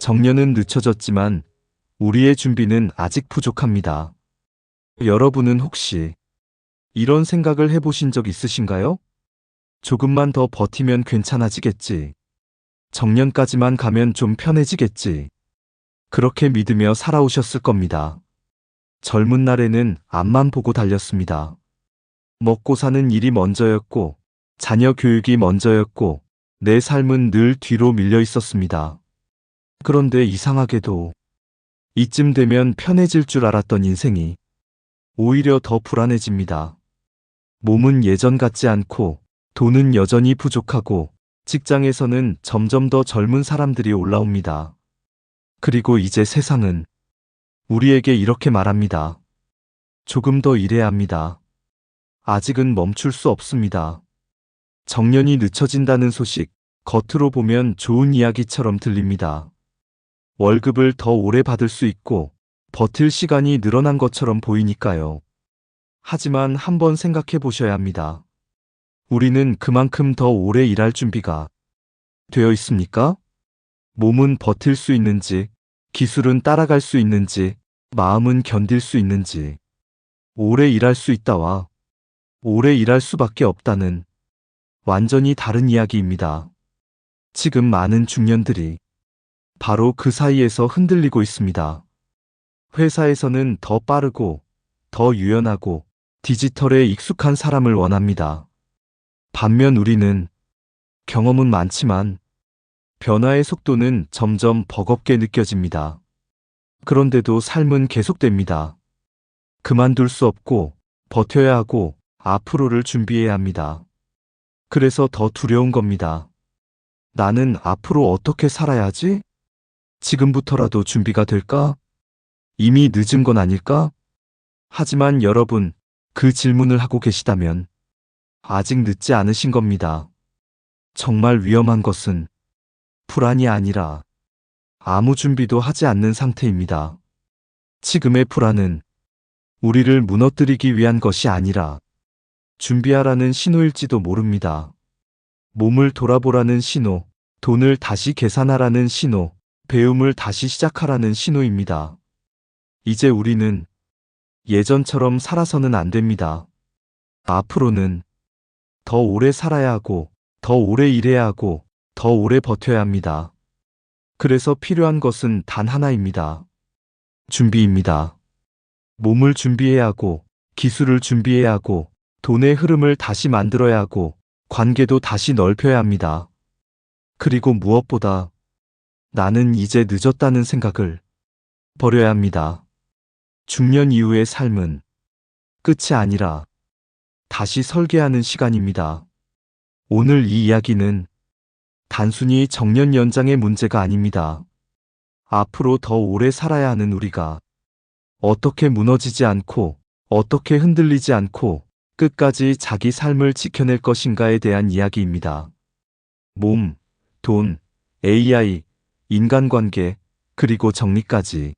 정년은 늦춰졌지만 우리의 준비는 아직 부족합니다. 여러분은 혹시 이런 생각을 해보신 적 있으신가요? 조금만 더 버티면 괜찮아지겠지. 정년까지만 가면 좀 편해지겠지. 그렇게 믿으며 살아오셨을 겁니다. 젊은 날에는 앞만 보고 달렸습니다. 먹고 사는 일이 먼저였고, 자녀 교육이 먼저였고, 내 삶은 늘 뒤로 밀려 있었습니다. 그런데 이상하게도 이쯤 되면 편해질 줄 알았던 인생이 오히려 더 불안해집니다. 몸은 예전 같지 않고, 돈은 여전히 부족하고, 직장에서는 점점 더 젊은 사람들이 올라옵니다. 그리고 이제 세상은 우리에게 이렇게 말합니다. 조금 더 일해야 합니다. 아직은 멈출 수 없습니다. 정년이 늦춰진다는 소식, 겉으로 보면 좋은 이야기처럼 들립니다. 월급을 더 오래 받을 수 있고, 버틸 시간이 늘어난 것처럼 보이니까요. 하지만 한번 생각해 보셔야 합니다. 우리는 그만큼 더 오래 일할 준비가 되어 있습니까? 몸은 버틸 수 있는지, 기술은 따라갈 수 있는지, 마음은 견딜 수 있는지, 오래 일할 수 있다와 오래 일할 수밖에 없다는 완전히 다른 이야기입니다. 지금 많은 중년들이 바로 그 사이에서 흔들리고 있습니다. 회사에서는 더 빠르고, 더 유연하고, 디지털에 익숙한 사람을 원합니다. 반면 우리는 경험은 많지만 변화의 속도는 점점 버겁게 느껴집니다. 그런데도 삶은 계속됩니다. 그만둘 수 없고, 버텨야 하고, 앞으로를 준비해야 합니다. 그래서 더 두려운 겁니다. 나는 앞으로 어떻게 살아야 하지? 지금부터라도 준비가 될까? 이미 늦은 건 아닐까? 하지만 여러분, 그 질문을 하고 계시다면 아직 늦지 않으신 겁니다. 정말 위험한 것은 불안이 아니라 아무 준비도 하지 않는 상태입니다. 지금의 불안은 우리를 무너뜨리기 위한 것이 아니라 준비하라는 신호일지도 모릅니다. 몸을 돌아보라는 신호, 돈을 다시 계산하라는 신호, 배움을 다시 시작하라는 신호입니다. 이제 우리는 예전처럼 살아서는 안 됩니다. 앞으로는 더 오래 살아야 하고, 더 오래 일해야 하고, 더 오래 버텨야 합니다. 그래서 필요한 것은 단 하나입니다. 준비입니다. 몸을 준비해야 하고, 기술을 준비해야 하고, 돈의 흐름을 다시 만들어야 하고, 관계도 다시 넓혀야 합니다. 그리고 무엇보다 나는 이제 늦었다는 생각을 버려야 합니다. 중년 이후의 삶은 끝이 아니라 다시 설계하는 시간입니다. 오늘 이 이야기는 단순히 정년 연장의 문제가 아닙니다. 앞으로 더 오래 살아야 하는 우리가 어떻게 무너지지 않고, 어떻게 흔들리지 않고 끝까지 자기 삶을 지켜낼 것인가에 대한 이야기입니다. 몸, 돈, AI, 인간관계, 그리고 정리까지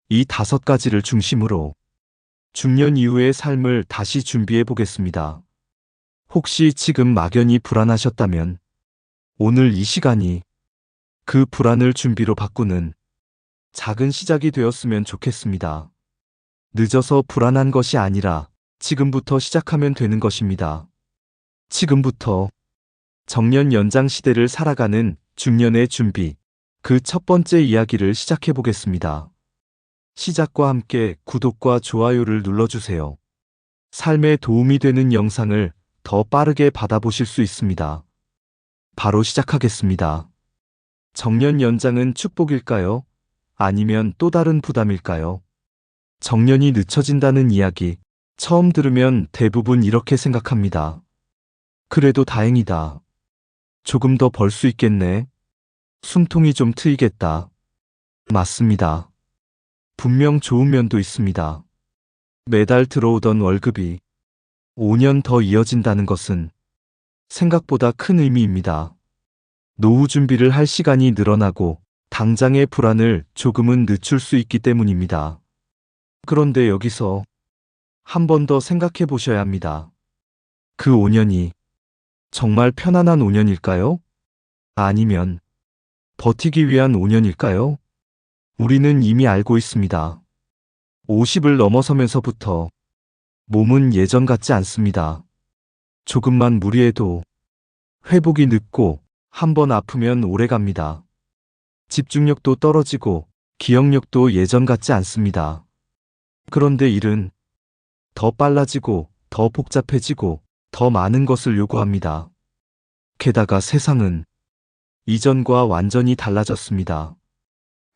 이 5가지를 중심으로 중년 이후의 삶을 다시 준비해 보겠습니다. 혹시 지금 막연히 불안하셨다면 오늘 이 시간이 그 불안을 준비로 바꾸는 작은 시작이 되었으면 좋겠습니다. 늦어서 불안한 것이 아니라 지금부터 시작하면 되는 것입니다. 지금부터 정년 연장 시대를 살아가는 중년의 준비, 그 첫 번째 이야기를 시작해 보겠습니다. 시작과 함께 구독과 좋아요를 눌러주세요. 삶에 도움이 되는 영상을 더 빠르게 받아보실 수 있습니다. 바로 시작하겠습니다. 정년 연장은 축복일까요? 아니면 또 다른 부담일까요? 정년이 늦춰진다는 이야기, 처음 들으면 대부분 이렇게 생각합니다. 그래도 다행이다. 조금 더 벌 수 있겠네. 숨통이 좀 트이겠다. 맞습니다. 분명 좋은 면도 있습니다. 매달 들어오던 월급이 5년 더 이어진다는 것은 생각보다 큰 의미입니다. 노후 준비를 할 시간이 늘어나고 당장의 불안을 조금은 늦출 수 있기 때문입니다. 그런데 여기서 한 번 더 생각해 보셔야 합니다. 그 5년이 정말 편안한 5년일까요? 아니면 버티기 위한 5년일까요? 우리는 이미 알고 있습니다. 50을 넘어서면서부터 몸은 예전 같지 않습니다. 조금만 무리해도 회복이 늦고 한 번 아프면 오래 갑니다. 집중력도 떨어지고 기억력도 예전 같지 않습니다. 그런데 일은 더 빨라지고 더 복잡해지고 더 많은 것을 요구합니다. 게다가 세상은 이전과 완전히 달라졌습니다.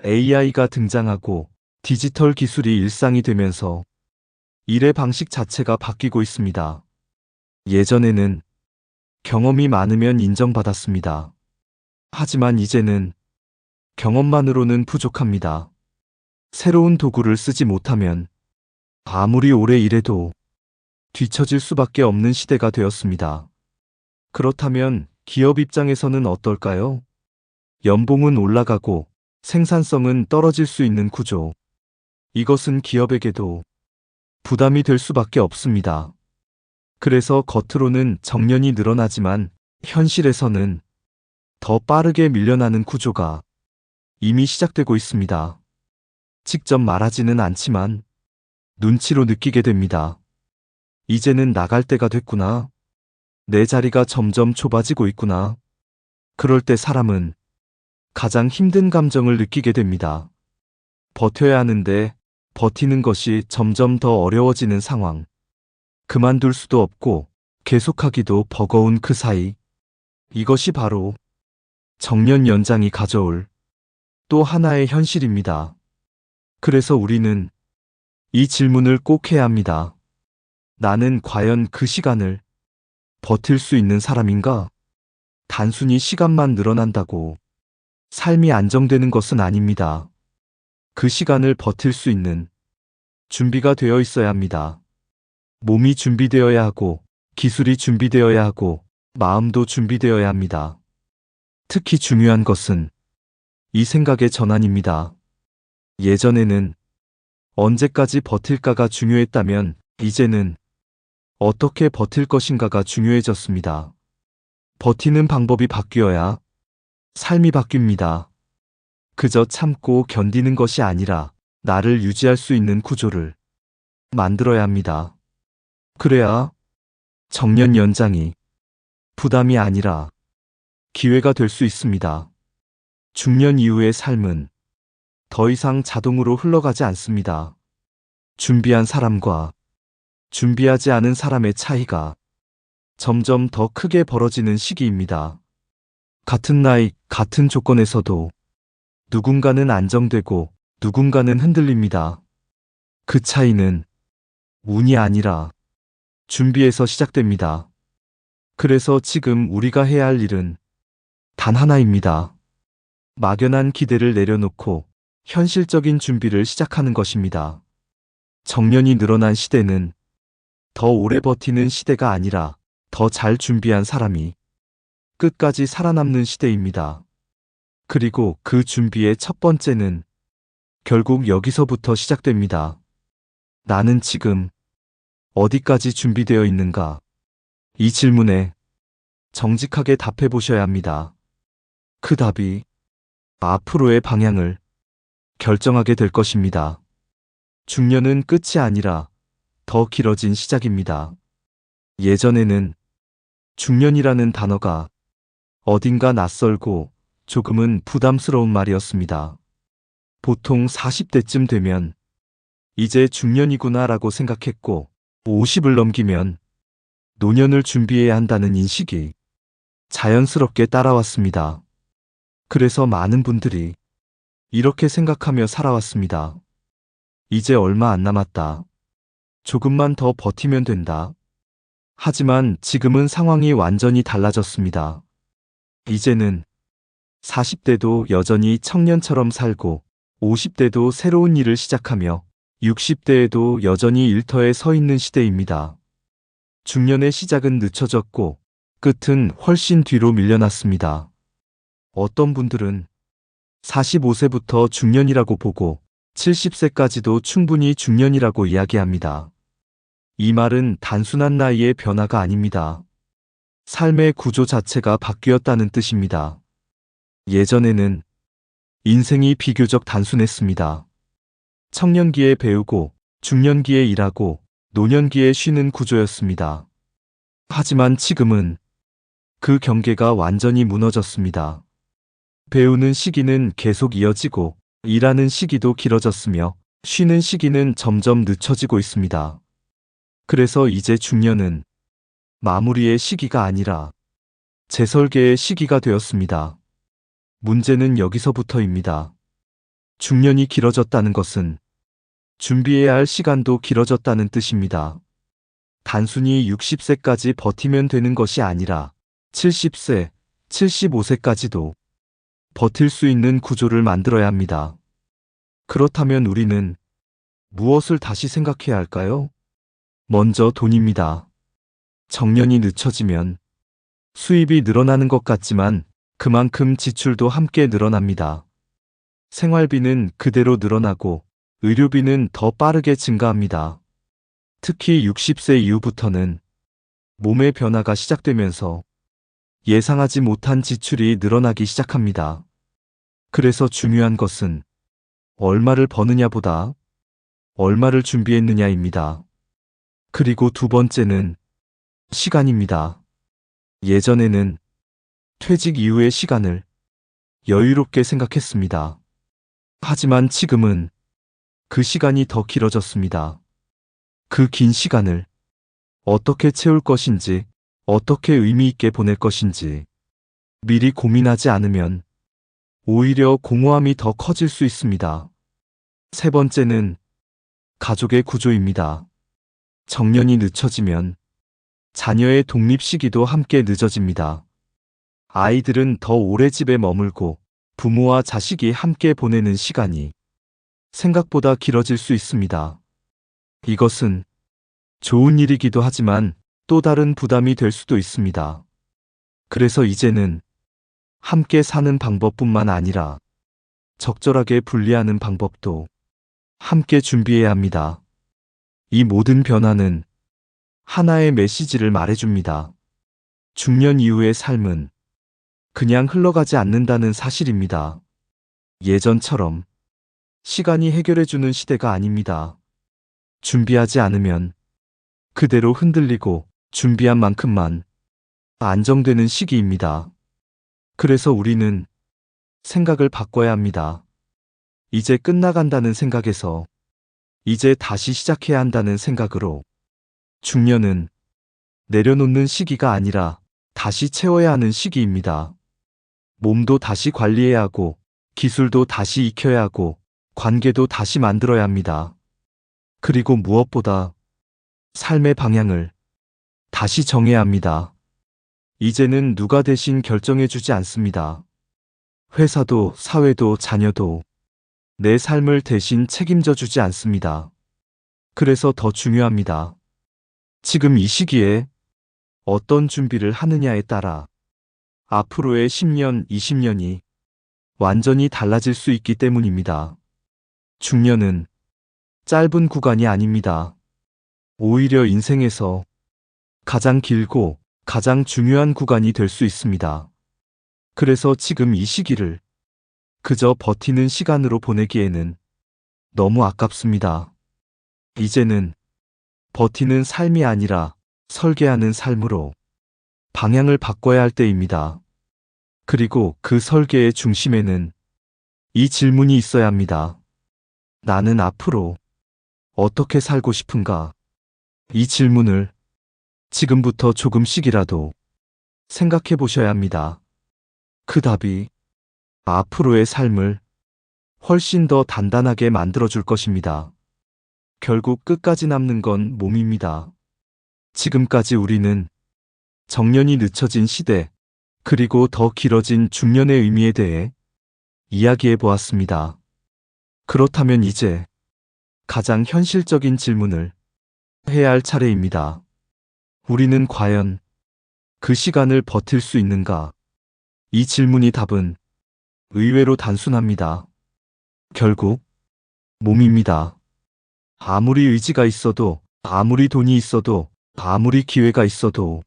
AI가 등장하고 디지털 기술이 일상이 되면서 일의 방식 자체가 바뀌고 있습니다. 예전에는 경험이 많으면 인정받았습니다. 하지만 이제는 경험만으로는 부족합니다. 새로운 도구를 쓰지 못하면 아무리 오래 일해도 뒤처질 수밖에 없는 시대가 되었습니다. 그렇다면 기업 입장에서는 어떨까요? 연봉은 올라가고 생산성은 떨어질 수 있는 구조. 이것은 기업에게도 부담이 될 수밖에 없습니다. 그래서 겉으로는 정년이 늘어나지만 현실에서는 더 빠르게 밀려나는 구조가 이미 시작되고 있습니다. 직접 말하지는 않지만 눈치로 느끼게 됩니다. 이제는 나갈 때가 됐구나. 내 자리가 점점 좁아지고 있구나. 그럴 때 사람은 가장 힘든 감정을 느끼게 됩니다. 버텨야 하는데 버티는 것이 점점 더 어려워지는 상황. 그만둘 수도 없고 계속하기도 버거운 그 사이. 이것이 바로 정년 연장이 가져올 또 하나의 현실입니다. 그래서 우리는 이 질문을 꼭 해야 합니다. 나는 과연 그 시간을 버틸 수 있는 사람인가? 단순히 시간만 늘어난다고 삶이 안정되는 것은 아닙니다. 그 시간을 버틸 수 있는 준비가 되어 있어야 합니다. 몸이 준비되어야 하고, 기술이 준비되어야 하고, 마음도 준비되어야 합니다. 특히 중요한 것은 이 생각의 전환입니다. 예전에는 언제까지 버틸까가 중요했다면 이제는 어떻게 버틸 것인가가 중요해졌습니다. 버티는 방법이 바뀌어야 삶이 바뀝니다. 그저 참고 견디는 것이 아니라 나를 유지할 수 있는 구조를 만들어야 합니다. 그래야 정년 연장이 부담이 아니라 기회가 될 수 있습니다. 중년 이후의 삶은 더 이상 자동으로 흘러가지 않습니다. 준비한 사람과 준비하지 않은 사람의 차이가 점점 더 크게 벌어지는 시기입니다. 같은 나이, 같은 조건에서도 누군가는 안정되고 누군가는 흔들립니다. 그 차이는 운이 아니라 준비에서 시작됩니다. 그래서 지금 우리가 해야 할 일은 단 하나입니다. 막연한 기대를 내려놓고 현실적인 준비를 시작하는 것입니다. 정년이 늘어난 시대는 더 오래 버티는 시대가 아니라 더 잘 준비한 사람이 끝까지 살아남는 시대입니다. 그리고 그 준비의 첫 번째는 결국 여기서부터 시작됩니다. 나는 지금 어디까지 준비되어 있는가? 이 질문에 정직하게 답해 보셔야 합니다. 그 답이 앞으로의 방향을 결정하게 될 것입니다. 중년은 끝이 아니라 더 길어진 시작입니다. 예전에는 중년이라는 단어가 어딘가 낯설고 조금은 부담스러운 말이었습니다. 보통 40대쯤 되면 이제 중년이구나라고 생각했고 50을 넘기면 노년을 준비해야 한다는 인식이 자연스럽게 따라왔습니다. 그래서 많은 분들이 이렇게 생각하며 살아왔습니다. 이제 얼마 안 남았다. 조금만 더 버티면 된다. 하지만 지금은 상황이 완전히 달라졌습니다. 이제는 40대도 여전히 청년처럼 살고 50대도 새로운 일을 시작하며 60대에도 여전히 일터에 서 있는 시대입니다. 중년의 시작은 늦춰졌고 끝은 훨씬 뒤로 밀려났습니다. 어떤 분들은 45세부터 중년이라고 보고 70세까지도 충분히 중년이라고 이야기합니다. 이 말은 단순한 나이의 변화가 아닙니다. 삶의 구조 자체가 바뀌었다는 뜻입니다. 예전에는 인생이 비교적 단순했습니다. 청년기에 배우고, 중년기에 일하고, 노년기에 쉬는 구조였습니다. 하지만 지금은 그 경계가 완전히 무너졌습니다. 배우는 시기는 계속 이어지고, 일하는 시기도 길어졌으며, 쉬는 시기는 점점 늦춰지고 있습니다. 그래서 이제 중년은 마무리의 시기가 아니라 재설계의 시기가 되었습니다. 문제는 여기서부터입니다. 중년이 길어졌다는 것은 준비해야 할 시간도 길어졌다는 뜻입니다. 단순히 60세까지 버티면 되는 것이 아니라 70세, 75세까지도 버틸 수 있는 구조를 만들어야 합니다. 그렇다면 우리는 무엇을 다시 생각해야 할까요? 먼저 돈입니다. 정년이 늦춰지면 수입이 늘어나는 것 같지만 그만큼 지출도 함께 늘어납니다. 생활비는 그대로 늘어나고 의료비는 더 빠르게 증가합니다. 특히 60세 이후부터는 몸의 변화가 시작되면서 예상하지 못한 지출이 늘어나기 시작합니다. 그래서 중요한 것은 얼마를 버느냐보다 얼마를 준비했느냐입니다. 그리고 두 번째는 시간입니다. 예전에는 퇴직 이후의 시간을 여유롭게 생각했습니다. 하지만 지금은 그 시간이 더 길어졌습니다. 그 긴 시간을 어떻게 채울 것인지, 어떻게 의미 있게 보낼 것인지 미리 고민하지 않으면 오히려 공허함이 더 커질 수 있습니다. 세 번째는 가족의 구조입니다. 정년이 늦춰지면 자녀의 독립 시기도 함께 늦어집니다. 아이들은 더 오래 집에 머물고 부모와 자식이 함께 보내는 시간이 생각보다 길어질 수 있습니다. 이것은 좋은 일이기도 하지만 또 다른 부담이 될 수도 있습니다. 그래서 이제는 함께 사는 방법뿐만 아니라 적절하게 분리하는 방법도 함께 준비해야 합니다. 이 모든 변화는 하나의 메시지를 말해줍니다. 중년 이후의 삶은 그냥 흘러가지 않는다는 사실입니다. 예전처럼 시간이 해결해주는 시대가 아닙니다. 준비하지 않으면 그대로 흔들리고 준비한 만큼만 안정되는 시기입니다. 그래서 우리는 생각을 바꿔야 합니다. 이제 끝나간다는 생각에서 이제 다시 시작해야 한다는 생각으로 중년은 내려놓는 시기가 아니라 다시 채워야 하는 시기입니다. 몸도 다시 관리해야 하고 기술도 다시 익혀야 하고 관계도 다시 만들어야 합니다. 그리고 무엇보다 삶의 방향을 다시 정해야 합니다. 이제는 누가 대신 결정해주지 않습니다. 회사도 사회도 자녀도 내 삶을 대신 책임져 주지 않습니다. 그래서 더 중요합니다. 지금 이 시기에 어떤 준비를 하느냐에 따라 앞으로의 10년, 20년이 완전히 달라질 수 있기 때문입니다. 중년은 짧은 구간이 아닙니다. 오히려 인생에서 가장 길고 가장 중요한 구간이 될 수 있습니다. 그래서 지금 이 시기를 그저 버티는 시간으로 보내기에는 너무 아깝습니다. 이제는 버티는 삶이 아니라 설계하는 삶으로 방향을 바꿔야 할 때입니다. 그리고 그 설계의 중심에는 이 질문이 있어야 합니다. 나는 앞으로 어떻게 살고 싶은가? 이 질문을 지금부터 조금씩이라도 생각해 보셔야 합니다. 그 답이 앞으로의 삶을 훨씬 더 단단하게 만들어줄 것입니다. 결국 끝까지 남는 건 몸입니다. 지금까지 우리는 정년이 늦춰진 시대, 그리고 더 길어진 중년의 의미에 대해 이야기해 보았습니다. 그렇다면 이제 가장 현실적인 질문을 해야 할 차례입니다. 우리는 과연 그 시간을 버틸 수 있는가? 이 질문이 답은 의외로 단순합니다. 결국 몸입니다. 아무리 의지가 있어도, 아무리 돈이 있어도, 아무리 기회가 있어도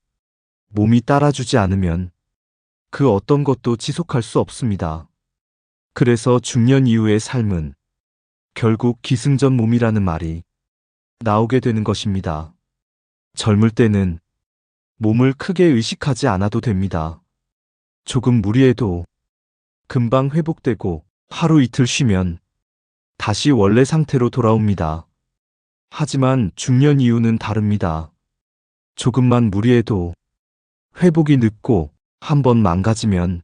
몸이 따라주지 않으면 그 어떤 것도 지속할 수 없습니다. 그래서 중년 이후의 삶은 결국 기승전 몸이라는 말이 나오게 되는 것입니다. 젊을 때는 몸을 크게 의식하지 않아도 됩니다. 조금 무리해도 금방 회복되고 하루 이틀 쉬면 다시 원래 상태로 돌아옵니다. 하지만 중년 이후는 다릅니다. 조금만 무리해도 회복이 늦고 한번 망가지면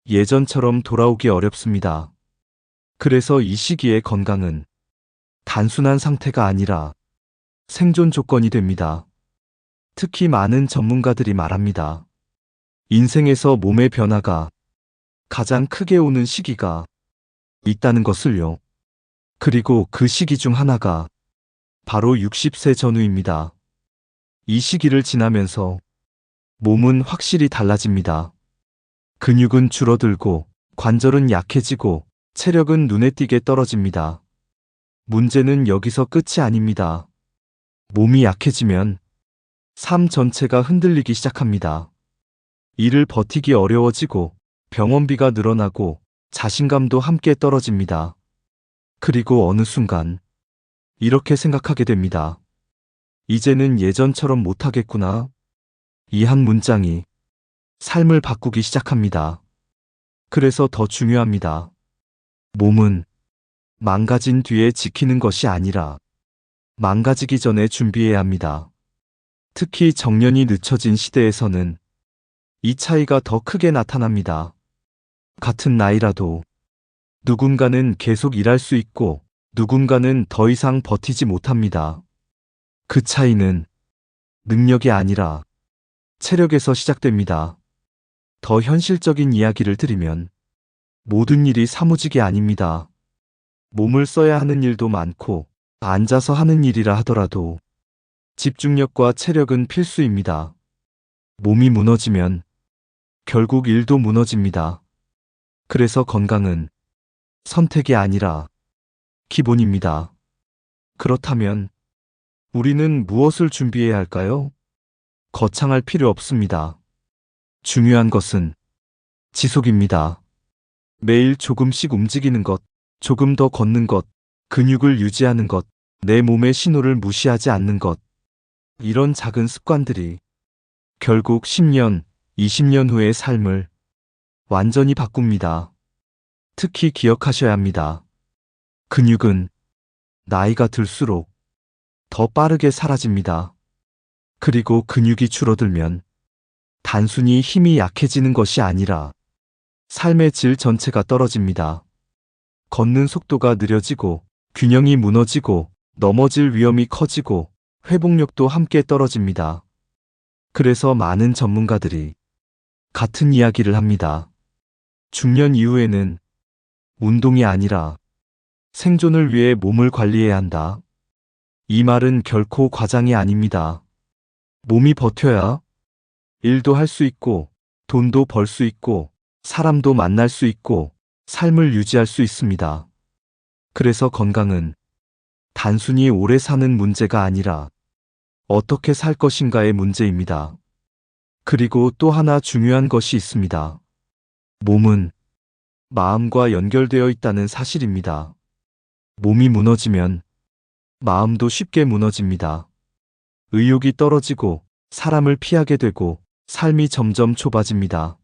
예전처럼 돌아오기 어렵습니다. 그래서 이 시기의 건강은 단순한 상태가 아니라 생존 조건이 됩니다. 특히 많은 전문가들이 말합니다. 인생에서 몸의 변화가 가장 크게 오는 시기가 있다는 것을요. 그리고 그 시기 중 하나가 바로 60세 전후입니다. 이 시기를 지나면서 몸은 확실히 달라집니다. 근육은 줄어들고 관절은 약해지고 체력은 눈에 띄게 떨어집니다. 문제는 여기서 끝이 아닙니다. 몸이 약해지면 삶 전체가 흔들리기 시작합니다. 일을 버티기 어려워지고 병원비가 늘어나고 자신감도 함께 떨어집니다. 그리고 어느 순간 이렇게 생각하게 됩니다. 이제는 예전처럼 못하겠구나. 이 한 문장이 삶을 바꾸기 시작합니다. 그래서 더 중요합니다. 몸은 망가진 뒤에 지키는 것이 아니라 망가지기 전에 준비해야 합니다. 특히 정년이 늦춰진 시대에서는 이 차이가 더 크게 나타납니다. 같은 나이라도 누군가는 계속 일할 수 있고 누군가는 더 이상 버티지 못합니다. 그 차이는 능력이 아니라 체력에서 시작됩니다. 더 현실적인 이야기를 드리면 모든 일이 사무직이 아닙니다. 몸을 써야 하는 일도 많고 앉아서 하는 일이라 하더라도 집중력과 체력은 필수입니다. 몸이 무너지면 결국 일도 무너집니다. 그래서 건강은 선택이 아니라 기본입니다. 그렇다면 우리는 무엇을 준비해야 할까요? 거창할 필요 없습니다. 중요한 것은 지속입니다. 매일 조금씩 움직이는 것, 조금 더 걷는 것, 근육을 유지하는 것, 내 몸의 신호를 무시하지 않는 것. 이런 작은 습관들이 결국 10년, 20년 후의 삶을 완전히 바꿉니다. 특히 기억하셔야 합니다. 근육은 나이가 들수록 더 빠르게 사라집니다. 그리고 근육이 줄어들면 단순히 힘이 약해지는 것이 아니라 삶의 질 전체가 떨어집니다. 걷는 속도가 느려지고 균형이 무너지고 넘어질 위험이 커지고 회복력도 함께 떨어집니다. 그래서 많은 전문가들이 같은 이야기를 합니다. 중년 이후에는 운동이 아니라 생존을 위해 몸을 관리해야 한다. 이 말은 결코 과장이 아닙니다. 몸이 버텨야 일도 할 수 있고 돈도 벌 수 있고 사람도 만날 수 있고 삶을 유지할 수 있습니다. 그래서 건강은 단순히 오래 사는 문제가 아니라 어떻게 살 것인가의 문제입니다. 그리고 또 하나 중요한 것이 있습니다. 몸은 마음과 연결되어 있다는 사실입니다. 몸이 무너지면 마음도 쉽게 무너집니다. 의욕이 떨어지고 사람을 피하게 되고 삶이 점점 좁아집니다.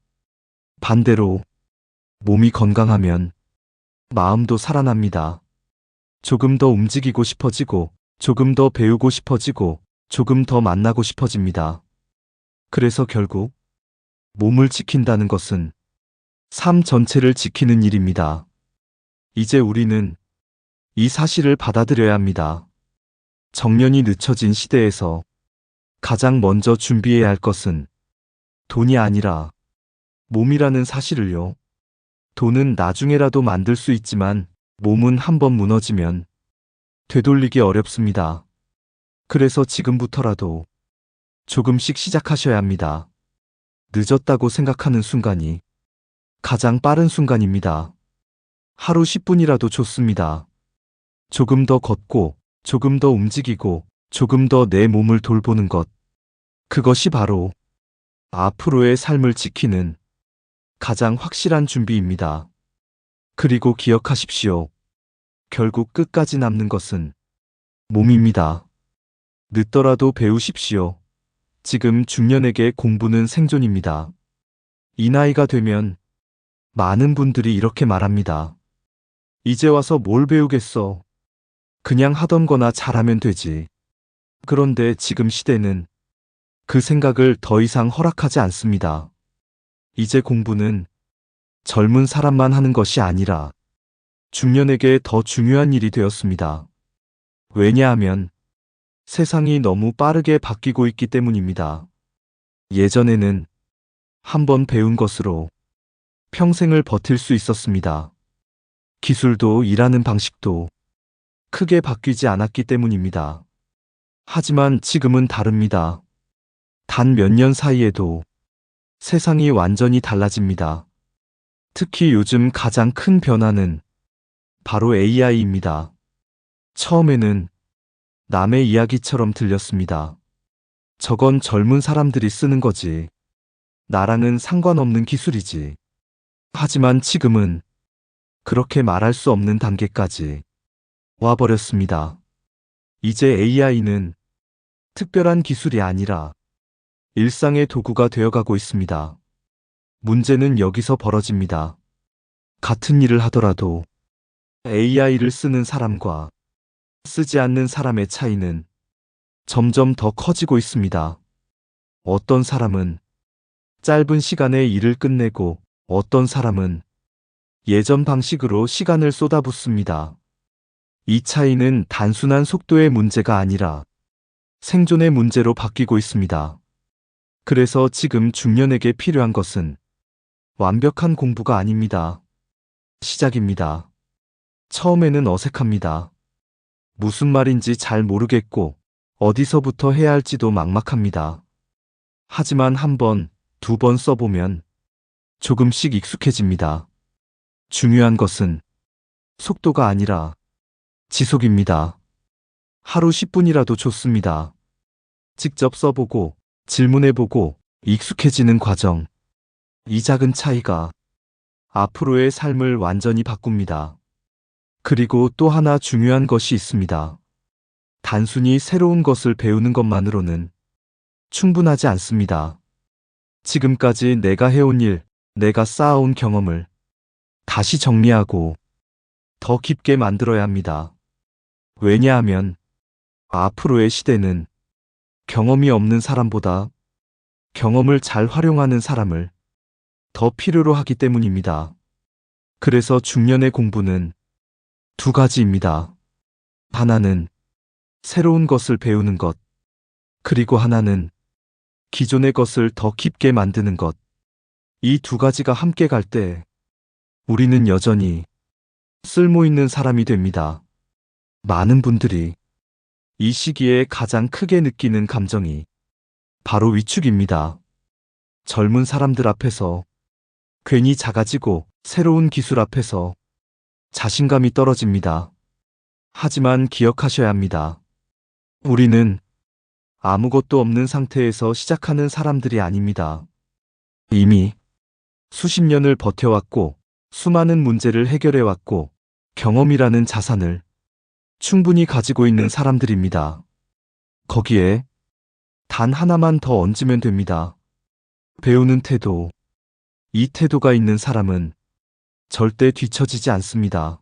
반대로 몸이 건강하면 마음도 살아납니다. 조금 더 움직이고 싶어지고 조금 더 배우고 싶어지고 조금 더 만나고 싶어집니다. 그래서 결국 몸을 지킨다는 것은 삶 전체를 지키는 일입니다. 이제 우리는 이 사실을 받아들여야 합니다. 정년이 늦춰진 시대에서 가장 먼저 준비해야 할 것은 돈이 아니라 몸이라는 사실을요. 돈은 나중에라도 만들 수 있지만 몸은 한번 무너지면 되돌리기 어렵습니다. 그래서 지금부터라도 조금씩 시작하셔야 합니다. 늦었다고 생각하는 순간이 가장 빠른 순간입니다. 하루 10분이라도 좋습니다. 조금 더 걷고, 조금 더 움직이고, 조금 더 내 몸을 돌보는 것. 그것이 바로 앞으로의 삶을 지키는 가장 확실한 준비입니다. 그리고 기억하십시오. 결국 끝까지 남는 것은 몸입니다. 늦더라도 배우십시오. 지금 중년에게 공부는 생존입니다. 이 나이가 되면 많은 분들이 이렇게 말합니다. 이제 와서 뭘 배우겠어. 그냥 하던 거나 잘하면 되지. 그런데 지금 시대는 그 생각을 더 이상 허락하지 않습니다. 이제 공부는 젊은 사람만 하는 것이 아니라 중년에게 더 중요한 일이 되었습니다. 왜냐하면 세상이 너무 빠르게 바뀌고 있기 때문입니다. 예전에는 한번 배운 것으로 평생을 버틸 수 있었습니다. 기술도 일하는 방식도 크게 바뀌지 않았기 때문입니다. 하지만 지금은 다릅니다. 단 몇 년 사이에도 세상이 완전히 달라집니다. 특히 요즘 가장 큰 변화는 바로 AI입니다. 처음에는 남의 이야기처럼 들렸습니다. 저건 젊은 사람들이 쓰는 거지. 나랑은 상관없는 기술이지. 하지만 지금은 그렇게 말할 수 없는 단계까지 와버렸습니다. 이제 AI는 특별한 기술이 아니라 일상의 도구가 되어가고 있습니다. 문제는 여기서 벌어집니다. 같은 일을 하더라도 AI를 쓰는 사람과 쓰지 않는 사람의 차이는 점점 더 커지고 있습니다. 어떤 사람은 짧은 시간에 일을 끝내고 어떤 사람은 예전 방식으로 시간을 쏟아붓습니다. 이 차이는 단순한 속도의 문제가 아니라 생존의 문제로 바뀌고 있습니다. 그래서 지금 중년에게 필요한 것은 완벽한 공부가 아닙니다. 시작입니다. 처음에는 어색합니다. 무슨 말인지 잘 모르겠고 어디서부터 해야 할지도 막막합니다. 하지만 한 번, 두 번 써보면 조금씩 익숙해집니다. 중요한 것은 속도가 아니라 지속입니다. 하루 10분이라도 좋습니다. 직접 써보고 질문해보고 익숙해지는 과정. 이 작은 차이가 앞으로의 삶을 완전히 바꿉니다. 그리고 또 하나 중요한 것이 있습니다. 단순히 새로운 것을 배우는 것만으로는 충분하지 않습니다. 지금까지 내가 해온 일, 내가 쌓아온 경험을 다시 정리하고 더 깊게 만들어야 합니다. 왜냐하면 앞으로의 시대는 경험이 없는 사람보다 경험을 잘 활용하는 사람을 더 필요로 하기 때문입니다. 그래서 중년의 공부는 두 가지입니다. 하나는 새로운 것을 배우는 것, 그리고 하나는 기존의 것을 더 깊게 만드는 것. 이 두 가지가 함께 갈 때 우리는 여전히 쓸모 있는 사람이 됩니다. 많은 분들이 이 시기에 가장 크게 느끼는 감정이 바로 위축입니다. 젊은 사람들 앞에서 괜히 작아지고 새로운 기술 앞에서 자신감이 떨어집니다. 하지만 기억하셔야 합니다. 우리는 아무것도 없는 상태에서 시작하는 사람들이 아닙니다. 이미 수십 년을 버텨왔고 수많은 문제를 해결해왔고 경험이라는 자산을 충분히 가지고 있는 사람들입니다. 거기에 단 하나만 더 얹으면 됩니다. 배우는 태도. 이 태도가 있는 사람은 절대 뒤처지지 않습니다.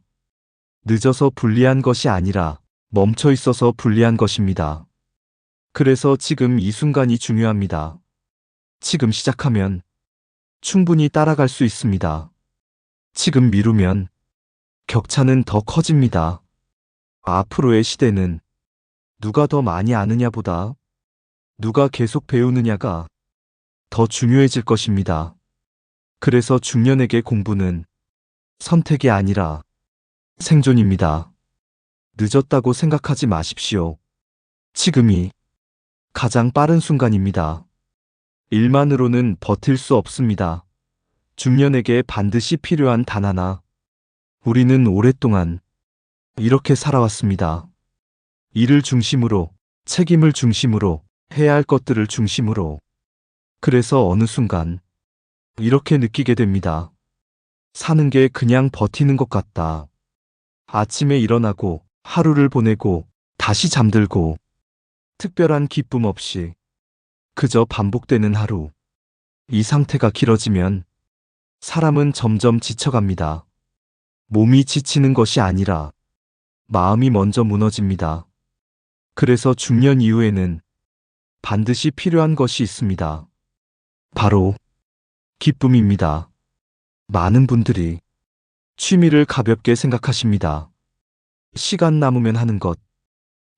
늦어서 불리한 것이 아니라 멈춰 있어서 불리한 것입니다. 그래서 지금 이 순간이 중요합니다. 지금 시작하면 충분히 따라갈 수 있습니다. 지금 미루면 격차는 더 커집니다. 앞으로의 시대는 누가 더 많이 아느냐보다 누가 계속 배우느냐가 더 중요해질 것입니다. 그래서 중년에게 공부는 선택이 아니라 생존입니다. 늦었다고 생각하지 마십시오. 지금이 가장 빠른 순간입니다. 일만으로는 버틸 수 없습니다. 중년에게 반드시 필요한 단 하나. 우리는 오랫동안 이렇게 살아왔습니다. 일을 중심으로, 책임을 중심으로, 해야 할 것들을 중심으로. 그래서 어느 순간 이렇게 느끼게 됩니다. 사는 게 그냥 버티는 것 같다. 아침에 일어나고 하루를 보내고 다시 잠들고 특별한 기쁨 없이 그저 반복되는 하루. 이 상태가 길어지면 사람은 점점 지쳐갑니다. 몸이 지치는 것이 아니라 마음이 먼저 무너집니다. 그래서 중년 이후에는 반드시 필요한 것이 있습니다. 바로 기쁨입니다. 많은 분들이 취미를 가볍게 생각하십니다. 시간 남으면 하는 것,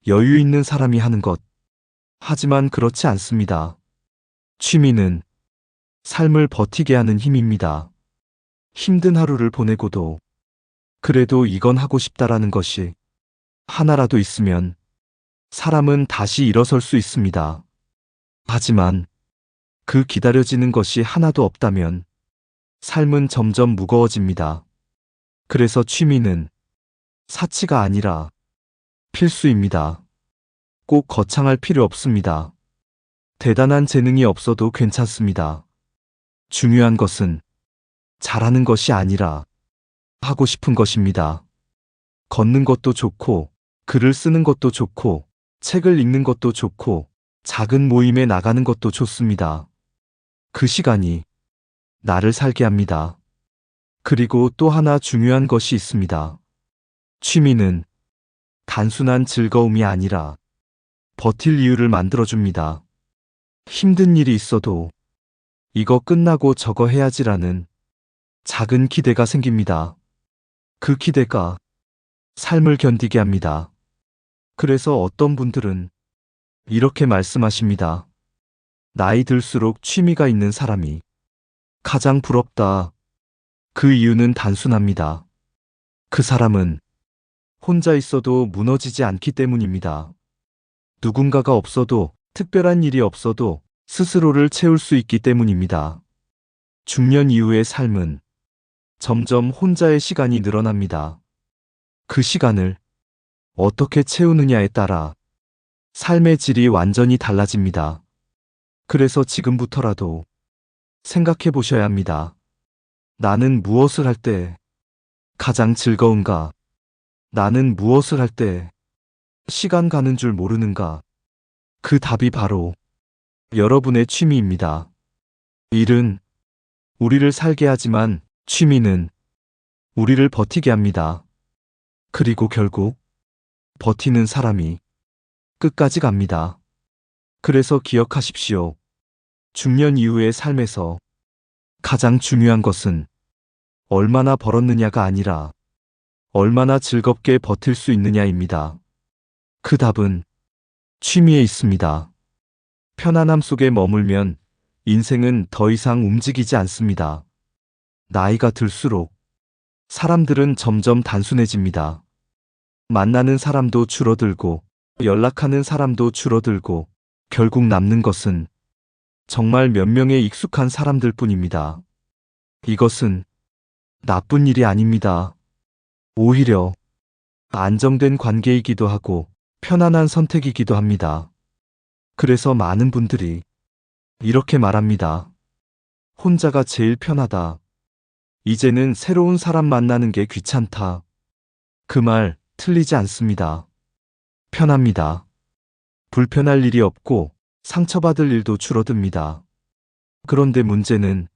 여유 있는 사람이 하는 것. 하지만 그렇지 않습니다. 취미는 삶을 버티게 하는 힘입니다. 힘든 하루를 보내고도 그래도 이건 하고 싶다라는 것이 하나라도 있으면 사람은 다시 일어설 수 있습니다. 하지만 그 기다려지는 것이 하나도 없다면 삶은 점점 무거워집니다. 그래서 취미는 사치가 아니라 필수입니다. 꼭 거창할 필요 없습니다. 대단한 재능이 없어도 괜찮습니다. 중요한 것은 잘하는 것이 아니라 하고 싶은 것입니다. 걷는 것도 좋고, 글을 쓰는 것도 좋고, 책을 읽는 것도 좋고, 작은 모임에 나가는 것도 좋습니다. 그 시간이 나를 살게 합니다. 그리고 또 하나 중요한 것이 있습니다. 취미는 단순한 즐거움이 아니라 버틸 이유를 만들어줍니다. 힘든 일이 있어도 이거 끝나고 저거 해야지라는 작은 기대가 생깁니다. 그 기대가 삶을 견디게 합니다. 그래서 어떤 분들은 이렇게 말씀하십니다. 나이 들수록 취미가 있는 사람이 가장 부럽다. 그 이유는 단순합니다. 그 사람은 혼자 있어도 무너지지 않기 때문입니다. 누군가가 없어도, 특별한 일이 없어도 스스로를 채울 수 있기 때문입니다. 중년 이후의 삶은 점점 혼자의 시간이 늘어납니다. 그 시간을 어떻게 채우느냐에 따라 삶의 질이 완전히 달라집니다. 그래서 지금부터라도 생각해 보셔야 합니다. 나는 무엇을 할 때 가장 즐거운가? 나는 무엇을 할 때 시간 가는 줄 모르는가? 그 답이 바로 여러분의 취미입니다. 일은 우리를 살게 하지만 취미는 우리를 버티게 합니다. 그리고 결국 버티는 사람이 끝까지 갑니다. 그래서 기억하십시오. 중년 이후의 삶에서 가장 중요한 것은 얼마나 벌었느냐가 아니라 얼마나 즐겁게 버틸 수 있느냐입니다. 그 답은 취미에 있습니다. 편안함 속에 머물면 인생은 더 이상 움직이지 않습니다. 나이가 들수록 사람들은 점점 단순해집니다. 만나는 사람도 줄어들고 연락하는 사람도 줄어들고 결국 남는 것은 정말 몇 명의 익숙한 사람들 뿐입니다. 이것은 나쁜 일이 아닙니다. 오히려 안정된 관계이기도 하고 편안한 선택이기도 합니다. 그래서 많은 분들이 이렇게 말합니다. 혼자가 제일 편하다. 이제는 새로운 사람 만나는 게 귀찮다. 그 말 틀리지 않습니다. 편합니다. 불편할 일이 없고 상처받을 일도 줄어듭니다. 그런데 문제는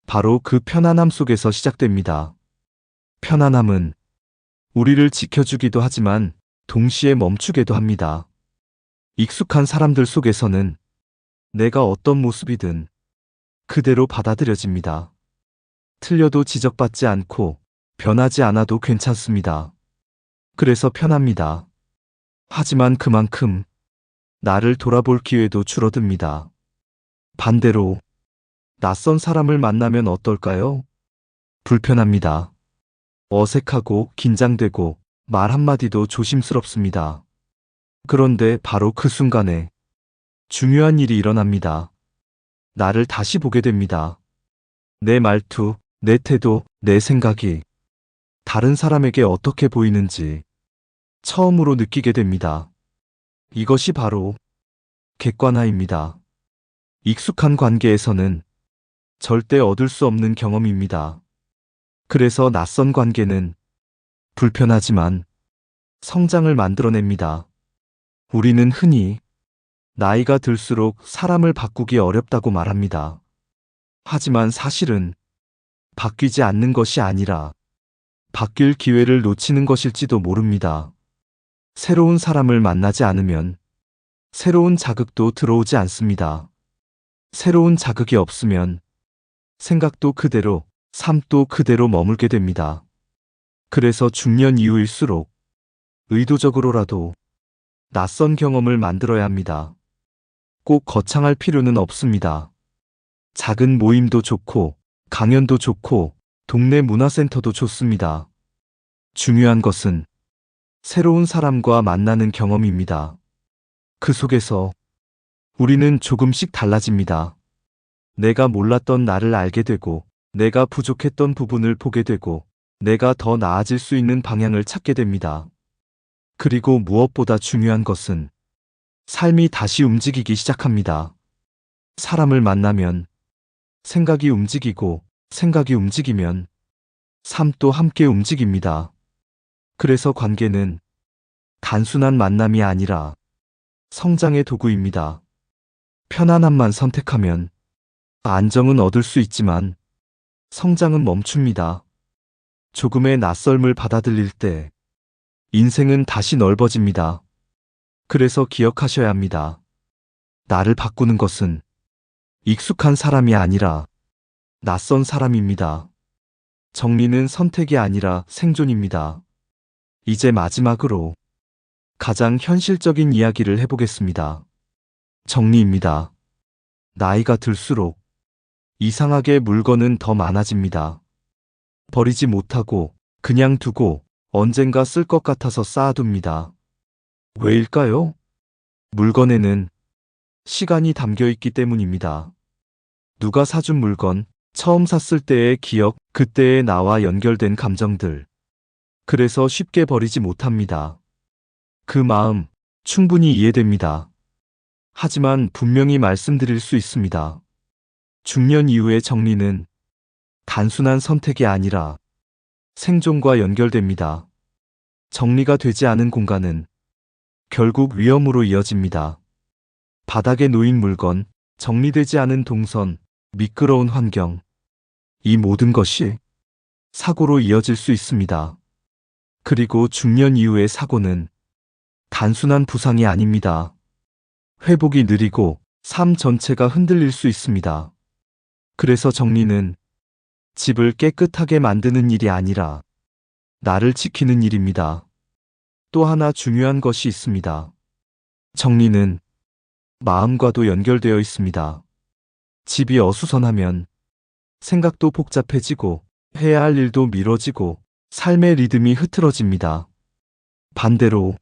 바로 그 편안함 속에서 시작됩니다. 편안함은 우리를 지켜주기도 하지만 동시에 멈추게도 합니다. 익숙한 사람들 속에서는 내가 어떤 모습이든 그대로 받아들여집니다. 틀려도 지적받지 않고 변하지 않아도 괜찮습니다. 그래서 편합니다. 하지만 그만큼 나를 돌아볼 기회도 줄어듭니다. 반대로 낯선 사람을 만나면 어떨까요? 불편합니다. 어색하고 긴장되고 말 한마디도 조심스럽습니다. 그런데 바로 그 순간에 중요한 일이 일어납니다. 나를 다시 보게 됩니다. 내 말투, 내 태도, 내 생각이 다른 사람에게 어떻게 보이는지 처음으로 느끼게 됩니다. 이것이 바로 객관화입니다. 익숙한 관계에서는 절대 얻을 수 없는 경험입니다. 그래서 낯선 관계는 불편하지만 성장을 만들어냅니다. 우리는 흔히 나이가 들수록 사람을 바꾸기 어렵다고 말합니다. 하지만 사실은 바뀌지 않는 것이 아니라 바뀔 기회를 놓치는 것일지도 모릅니다. 새로운 사람을 만나지 않으면 새로운 자극도 들어오지 않습니다. 새로운 자극이 없으면 생각도 그대로, 삶도 그대로 머물게 됩니다. 그래서 중년 이후일수록 의도적으로라도 낯선 경험을 만들어야 합니다. 꼭 거창할 필요는 없습니다. 작은 모임도 좋고, 강연도 좋고, 동네 문화센터도 좋습니다. 중요한 것은 새로운 사람과 만나는 경험입니다. 그 속에서 우리는 조금씩 달라집니다. 내가 몰랐던 나를 알게 되고, 내가 부족했던 부분을 보게 되고, 내가 더 나아질 수 있는 방향을 찾게 됩니다. 그리고 무엇보다 중요한 것은 삶이 다시 움직이기 시작합니다. 사람을 만나면 생각이 움직이고, 생각이 움직이면 삶도 함께 움직입니다. 그래서 관계는 단순한 만남이 아니라 성장의 도구입니다. 편안함만 선택하면 안정은 얻을 수 있지만 성장은 멈춥니다. 조금의 낯설음을 받아들일 때 인생은 다시 넓어집니다. 그래서 기억하셔야 합니다. 나를 바꾸는 것은 익숙한 사람이 아니라 낯선 사람입니다. 정리는 선택이 아니라 생존입니다. 이제 마지막으로 가장 현실적인 이야기를 해보겠습니다. 정리입니다. 나이가 들수록 이상하게 물건은 더 많아집니다. 버리지 못하고 그냥 두고 언젠가 쓸 것 같아서 쌓아둡니다. 왜일까요? 물건에는 시간이 담겨 있기 때문입니다. 누가 사준 물건, 처음 샀을 때의 기억, 그때의 나와 연결된 감정들. 그래서 쉽게 버리지 못합니다. 그 마음 충분히 이해됩니다. 하지만 분명히 말씀드릴 수 있습니다. 중년 이후의 정리는 단순한 선택이 아니라 생존과 연결됩니다. 정리가 되지 않은 공간은 결국 위험으로 이어집니다. 바닥에 놓인 물건, 정리되지 않은 동선, 미끄러운 환경. 이 모든 것이 사고로 이어질 수 있습니다. 그리고 중년 이후의 사고는 단순한 부상이 아닙니다. 회복이 느리고 삶 전체가 흔들릴 수 있습니다. 그래서 정리는 집을 깨끗하게 만드는 일이 아니라 나를 지키는 일입니다. 또 하나 중요한 것이 있습니다. 정리는 마음과도 연결되어 있습니다. 집이 어수선하면 생각도 복잡해지고 해야 할 일도 미뤄지고 삶의 리듬이 흐트러집니다. 반대로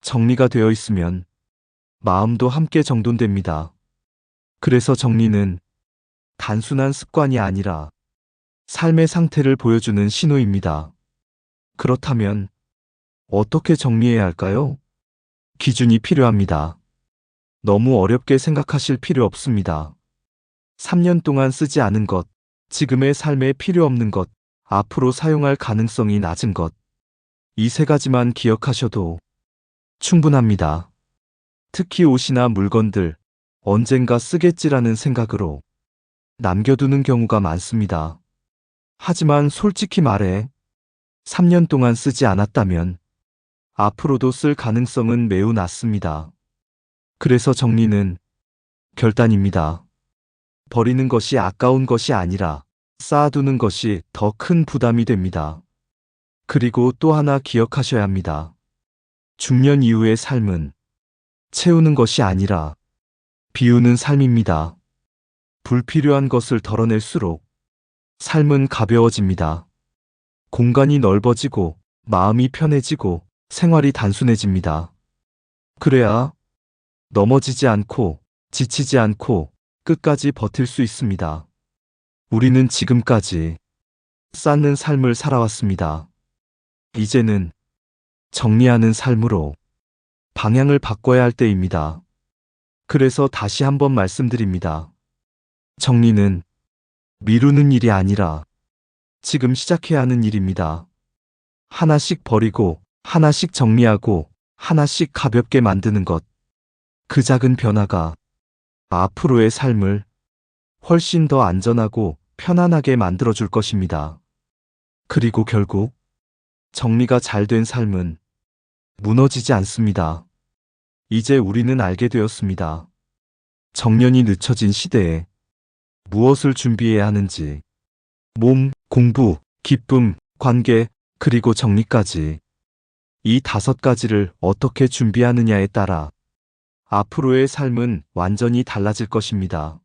정리가 되어 있으면 마음도 함께 정돈됩니다. 그래서 정리는 단순한 습관이 아니라 삶의 상태를 보여주는 신호입니다. 그렇다면 어떻게 정리해야 할까요? 기준이 필요합니다. 너무 어렵게 생각하실 필요 없습니다. 3년 동안 쓰지 않은 것, 지금의 삶에 필요 없는 것, 앞으로 사용할 가능성이 낮은 것. 이 세 가지만 기억하셔도 충분합니다. 특히 옷이나 물건들, 언젠가 쓰겠지라는 생각으로 남겨두는 경우가 많습니다. 하지만 솔직히 말해 3년 동안 쓰지 않았다면 앞으로도 쓸 가능성은 매우 낮습니다. 그래서 정리는 결단입니다. 버리는 것이 아까운 것이 아니라 쌓아두는 것이 더 큰 부담이 됩니다. 그리고 또 하나 기억하셔야 합니다. 중년 이후의 삶은 채우는 것이 아니라 비우는 삶입니다. 불필요한 것을 덜어낼수록 삶은 가벼워집니다. 공간이 넓어지고 마음이 편해지고 생활이 단순해집니다. 그래야 넘어지지 않고 지치지 않고 끝까지 버틸 수 있습니다. 우리는 지금까지 쌓는 삶을 살아왔습니다. 이제는 정리하는 삶으로 방향을 바꿔야 할 때입니다. 그래서 다시 한번 말씀드립니다. 정리는 미루는 일이 아니라 지금 시작해야 하는 일입니다. 하나씩 버리고, 하나씩 정리하고, 하나씩 가볍게 만드는 것. 그 작은 변화가 앞으로의 삶을 훨씬 더 안전하고 편안하게 만들어줄 것입니다. 그리고 결국 정리가 잘 된 삶은 무너지지 않습니다. 이제 우리는 알게 되었습니다. 정년이 늦춰진 시대에 무엇을 준비해야 하는지. 몸, 공부, 기쁨, 관계, 그리고 정리까지. 이 5가지를 어떻게 준비하느냐에 따라 앞으로의 삶은 완전히 달라질 것입니다.